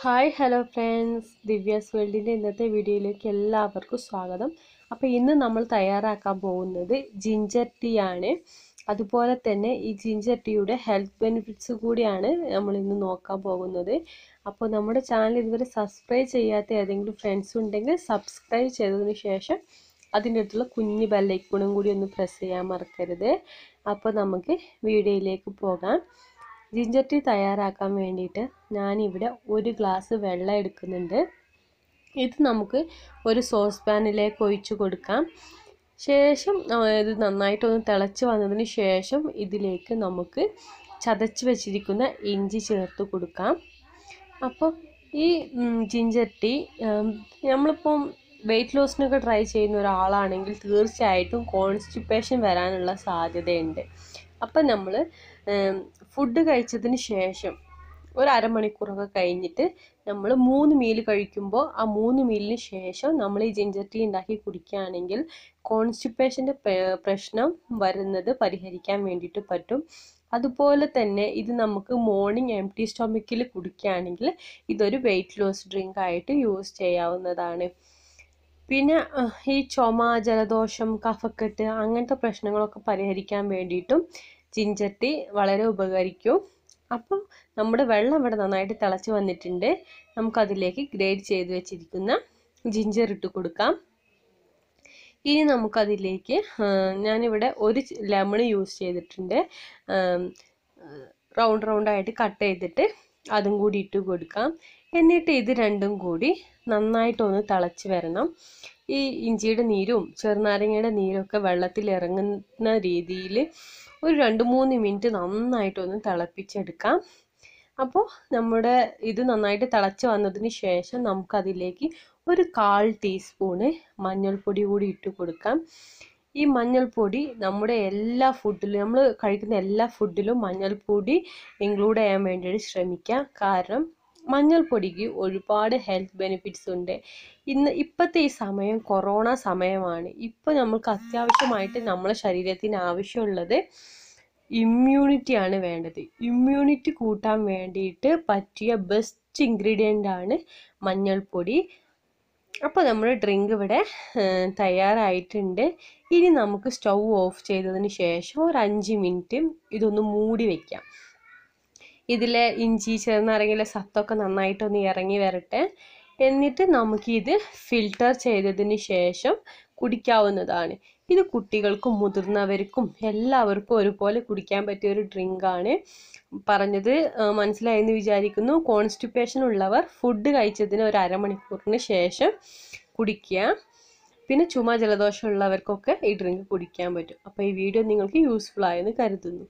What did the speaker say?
Hi hello friends, Divya's വേൾഡിൻ്റെ ഇന്നത്തെ വീഡിയോയിലേക്ക് എല്ലാവർക്കും സ്വാഗതം. അപ്പോൾ ഇന്ന് നമ്മൾ തയ്യാറാക്കാൻ പോകുന്നത് ജിഞ്ചർ ടീ ആണ്. അതുപോലെ തന്നെ ഈ ജിഞ്ചർ ടീയുടെ ഹെൽത്ത് ബെനിഫിറ്റ്സ് കൂടിയാണ് നമ്മൾ ഇന്ന് നോക്കാൻ പോകുന്നത്. അപ്പോൾ നമ്മുടെ ചാനൽ ഇതുവരെ സബ്സ്ക്രൈബ് ചെയ്യാത്ത ഏതെങ്കിലും ഫ്രണ്ട്സ് ഉണ്ടെങ്കിൽ സബ്സ്ക്രൈബ് ചെയ്തതിന് ശേഷം അതിൻ്റെ അടുത്തുള്ള കുഞ്ഞ് ബെല്ലൈക്കണും കൂടി ഒന്ന് പ്രസ് ചെയ്യാൻ മറക്കരുത്. അപ്പോൾ നമുക്ക് വീഡിയോയിലേക്ക് പോകാം. ജിഞ്ചർ ടീ തയ്യാറാക്കാൻ വേണ്ടിയിട്ട് ഞാനിവിടെ ഒരു ഗ്ലാസ് വെള്ളം എടുക്കുന്നുണ്ട്. ഇത് നമുക്ക് ഒരു സോസ് പാനിലേക്ക് ഒഴിച്ച് കൊടുക്കാം. ശേഷം ഇത് നന്നായിട്ടൊന്ന് തിളച്ച് വന്നതിന് ശേഷം ഇതിലേക്ക് നമുക്ക് ചതച്ച് വെച്ചിരിക്കുന്ന ഇഞ്ചി ചേർത്ത് കൊടുക്കാം. അപ്പോൾ ഈ ജിഞ്ചർ ടീ നമ്മളിപ്പം വെയിറ്റ് ലോസിനൊക്കെ ട്രൈ ചെയ്യുന്ന ഒരാളാണെങ്കിൽ തീർച്ചയായിട്ടും കോൺസ്റ്റിപ്പേഷൻ വരാനുള്ള സാധ്യതയുണ്ട്. അപ്പം നമ്മൾ ഫുഡ് കഴിച്ചതിന് ശേഷം ഒരു അരമണിക്കൂറൊക്കെ കഴിഞ്ഞിട്ട് നമ്മൾ 3 മീൽ കഴിക്കുമ്പോൾ ആ 3 മീലിന് ശേഷം നമ്മൾ ഈ ജിഞ്ചർ ടീ ഉണ്ടാക്കി കുടിക്കുകയാണെങ്കിൽ കോൺസ്റ്റിപ്പേഷൻ്റെ പ്രശ്നം വരുന്നത് പരിഹരിക്കാൻ വേണ്ടിയിട്ട് പറ്റും. അതുപോലെ തന്നെ ഇത് നമുക്ക് മോർണിംഗ് എംപ്റ്റി സ്റ്റൊമക്കിൽ കുടിക്കുകയാണെങ്കിൽ ഇതൊരു വെയിറ്റ് ലോസ് ഡ്രിങ്ക് ആയിട്ട് യൂസ് ചെയ്യാവുന്നതാണ്. പിന്നെ ഈ ചുമ, ജലദോഷം, കഫക്കെട്ട് അങ്ങനത്തെ പ്രശ്നങ്ങളൊക്കെ പരിഹരിക്കാൻ വേണ്ടിയിട്ടും ജിഞ്ചർ ടീ വളരെ ഉപകരിക്കും. അപ്പോൾ നമ്മുടെ വെള്ളം ഇവിടെ നന്നായിട്ട് തിളച്ച് വന്നിട്ടുണ്ട്. നമുക്കതിലേക്ക് ഗ്രേറ്റ് ചെയ്ത് വെച്ചിരിക്കുന്ന ജിഞ്ചർ ഇട്ട് കൊടുക്കാം. ഇനി നമുക്കതിലേക്ക് ഞാനിവിടെ ഒരു ലെമൺ യൂസ് ചെയ്തിട്ടുണ്ട്. റൗണ്ടായിട്ട് കട്ട് ചെയ്തിട്ട് അതും കൂടി ഇട്ട് കൊടുക്കാം. എന്നിട്ട് ഇത് രണ്ടും കൂടി നന്നായിട്ടൊന്ന് തിളച്ച് വരണം. ഈ ഇഞ്ചിയുടെ നീരും ചെറുനാരങ്ങയുടെ നീരൊക്കെ വെള്ളത്തിൽ ഇറങ്ങുന്ന രീതിയിൽ ഒരു 2-3 മിനിറ്റ് നന്നായിട്ടൊന്ന് തിളപ്പിച്ചെടുക്കാം. അപ്പോൾ നമ്മുടെ ഇത് നന്നായിട്ട് തിളച്ച് വന്നതിന് ശേഷം നമുക്കതിലേക്ക് ഒരു 1/4 ടീസ്പൂണ് മഞ്ഞൾപ്പൊടി കൂടി ഇട്ട് കൊടുക്കാം. ഈ മഞ്ഞൾപ്പൊടി നമ്മുടെ എല്ലാ ഫുഡിലും, നമ്മൾ കഴിക്കുന്ന എല്ലാ ഫുഡിലും മഞ്ഞൾപ്പൊടി ഇൻക്ലൂഡ് ചെയ്യാൻ വേണ്ടിയിട്ട് ശ്രമിക്കാം. കാരണം മഞ്ഞൾപ്പൊടിക്ക് ഒരുപാട് ഹെൽത്ത് ബെനിഫിറ്റ്സ് ഉണ്ട്. ഇപ്പോഴത്തെ ഈ സമയം കൊറോണ സമയമാണ്. ഇപ്പോൾ നമുക്ക് അത്യാവശ്യമായിട്ട് നമ്മുടെ ശരീരത്തിന് ആവശ്യമുള്ളത് ഇമ്മ്യൂണിറ്റിയാണ് വേണ്ടത്. ഇമ്മ്യൂണിറ്റി കൂട്ടാൻ വേണ്ടിയിട്ട് പറ്റിയ ബെസ്റ്റ് ഇൻഗ്രീഡിയൻ്റ് ആണ് മഞ്ഞൾപ്പൊടി. അപ്പോൾ നമ്മുടെ ഡ്രിങ്ക് ഇവിടെ തയ്യാറായിട്ടുണ്ട്. ഇനി നമുക്ക് സ്റ്റൗ ഓഫ് ചെയ്തതിന് ശേഷം ഒരു 5 മിനിറ്റ് ഇതൊന്ന് മൂടി വയ്ക്കാം. ഇതിലെ ഇഞ്ചി, ചെറുനാരങ്ങയിലെ സത്തൊക്കെ നന്നായിട്ടൊന്ന് ഇറങ്ങി വരട്ടെ. എന്നിട്ട് നമുക്കിത് ഫിൽട്ടർ ചെയ്തതിന് ശേഷം കുടിക്കാവുന്നതാണ്. ഇത് കുട്ടികൾക്കും മുതിർന്നവർക്കും എല്ലാവർക്കും ഒരുപോലെ കുടിക്കാൻ പറ്റിയ ഒരു ഡ്രിങ്കാണ്. പറഞ്ഞത് മനസ്സിലായെന്ന് വിചാരിക്കുന്നു. കോൺസ്റ്റിപ്പേഷൻ ഉള്ളവർ ഫുഡ് കഴിച്ചതിന് ഒരു അരമണിക്കൂറിന് ശേഷം കുടിക്കുക. പിന്നെ ചുമ, ജലദോഷം ഉള്ളവർക്കൊക്കെ ഈ ഡ്രിങ്ക് കുടിക്കാൻ പറ്റും. അപ്പോൾ ഈ വീഡിയോ നിങ്ങൾക്ക് യൂസ്ഫുൾ ആയെന്ന് കരുതുന്നു.